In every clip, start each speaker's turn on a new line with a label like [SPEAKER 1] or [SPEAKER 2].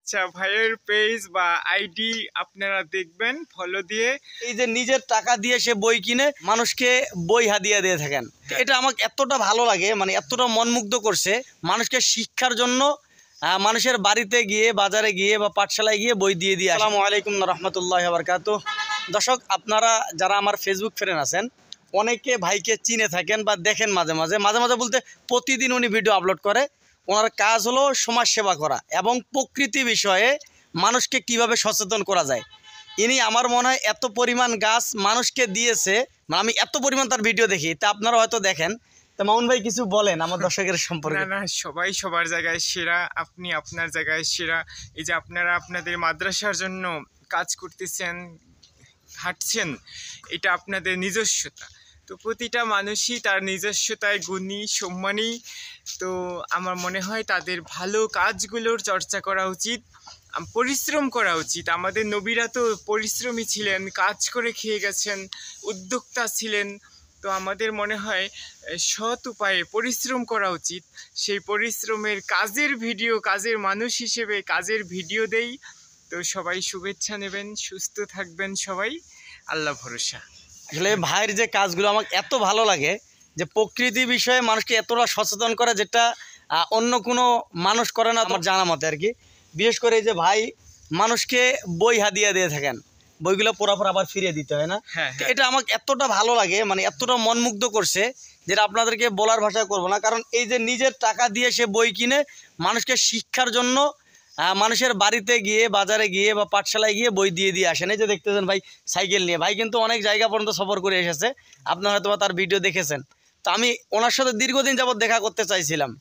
[SPEAKER 1] আচ্ছা, ভাইয়ের পেজ বা আইডি আপনারা দেখবেন ফলো দিয়ে।
[SPEAKER 2] এই যে নিজের টাকা দিয়ে সে বই কিনে মানুষকে বই হাদিয়া দিয়ে থাকেন, এটা আমাকে এতটা ভালো লাগে, মানে এতটা মনমুগ্ধ করছে। মানুষকে শিক্ষার জন্য মানুষের বাড়িতে গিয়ে, বাজারে গিয়ে বা পাঠশালায় গিয়ে বই দিয়ে দিয়ে। আসসালামু আলাইকুম রহমতুল্লাহি ওয়া বারাকাতুহু। দর্শক, আপনারা যারা আমার ফেসবুক ফ্রেন্ড আছেন, অনেকে ভাইকে চিনে থাকেন বা দেখেন মাঝে মাঝে বলতে প্রতিদিন উনি ভিডিও আপলোড করে। ওনার কাজ হলো সমাজ সেবা করা এবং প্রকৃতি বিষয়ে মানুষকে কিভাবে সচেতন করা যায়। ইনি আমার মনে হয় এত পরিমাণ গাছ মানুষকে দিয়েছে, আমি এত পরিমাণ তার ভিডিও দেখি, তা আপনারা হয়তো দেখেন। তা মামুন ভাই কিছু বলেন আমার দর্শকের সম্পর্কে।
[SPEAKER 1] না, সবাই সবার জায়গায় সেরা, আপনি আপনার জায়গায় সেরা। এই যে আপনারা আপনাদের মাদ্রাসার জন্য কাজ করতেছেন, হাঁটছেন, এটা আপনাদের নিজস্বতা। তো প্রতিটা মানুষই তার নিজস্বতায় গুণী, সম্মানী। তো আমার মনে হয় তাদের ভালো কাজগুলোর চর্চা করা উচিত, পরিশ্রম করা উচিত। আমাদের নবীরা তো পরিশ্রমী ছিলেন, কাজ করে খেয়ে গেছেন, উদ্যোক্তা ছিলেন। তো আমাদের মনে হয় সৎ উপায়ে পরিশ্রম করা উচিত। সেই পরিশ্রমের কাজের ভিডিও, কাজের মানুষ হিসেবে কাজের ভিডিও দেই। তো সবাই শুভেচ্ছা নেবেন, সুস্থ থাকবেন সবাই, আল্লাহ ভরসা।
[SPEAKER 2] আসলে ভাইয়ের যে কাজগুলো আমার এত ভালো লাগে, যে প্রকৃতি বিষয়ে মানুষকে এতটা সচেতন করে, যেটা অন্য কোনো মানুষ করে না আমার জানা মতে আর কি। বিশেষ করে এই যে ভাই মানুষকে বই হাদিয়া দিয়ে থাকেন, বইগুলো পড়ার আবার ফিরিয়ে দিতে হয় না। এটা আমাকে এতটা ভালো লাগে, মানে এতটা মনমুগ্ধ করছে, যেটা আপনাদেরকে বলার ভাষায় করবো না। কারণ এই যে নিজের টাকা দিয়ে সে বই কিনে মানুষকে শিক্ষার জন্য মানুষের বাড়িতে গিয়ে, বাজারে গিয়ে বা পাঠশালায় গিয়ে বই দিয়ে দিয়ে আসেন। এই যে দেখতেছেন ভাই সাইকেল নিয়ে, ভাই কিন্তু অনেক জায়গা পর্যন্ত সফর করে এসেছে, আপনারা হয়তো তার ভিডিও দেখেছেন। তো আমি ওনার সাথে দীর্ঘদিন যাবত দেখা করতে চাইছিলাম,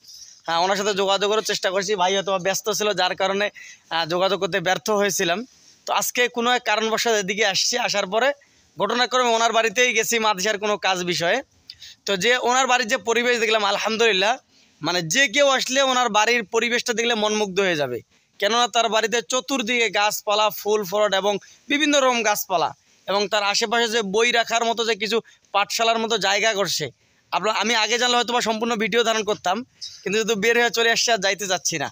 [SPEAKER 2] ওনার সাথে যোগাযোগ করার চেষ্টা করছি। ভাই হয়তো ব্যস্ত ছিল, যার কারণে যোগাযোগ করতে ব্যর্থ হয়েছিলাম। তো আজকে কোনো এক কারণবশত এদিকে আসছি, আসার পরে ঘটনাক্রমে ওনার বাড়িতেই গেছি মাদ্রাসার কোনো কাজ বিষয়ে। তো যে ওনার বাড়ির যে পরিবেশ দেখলাম, আলহামদুলিল্লাহ, মানে যে কেউ আসলে ওনার বাড়ির পরিবেশটা দেখলে মনমুগ্ধ হয়ে যাবে। কেননা তার বাড়িতে চতুর্দিকে গাছপালা, ফুল ফলট এবং বিভিন্ন রকম গাছপালা, এবং তার আশেপাশে যে বই রাখার মতো যে কিছু পাঠশালার মতো জায়গা করছে। আমি আগে জানলে হয়তো বা সম্পূর্ণ ভিডিও ধারণ করতাম, কিন্তু যেহেতু বের হয়ে চলে আসছে আর যাইতে যাচ্ছি না।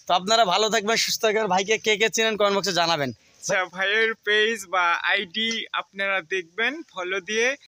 [SPEAKER 2] তো আপনারা ভালো থাকবেন, সুস্থ থাকবেন। ভাইকে কে কে চিনেন কমেন্ট বক্সে জানাবেন।
[SPEAKER 1] আচ্ছা, ভাইয়ের পেজ বা আইডি আপনারা দেখবেন ফলো দিয়ে।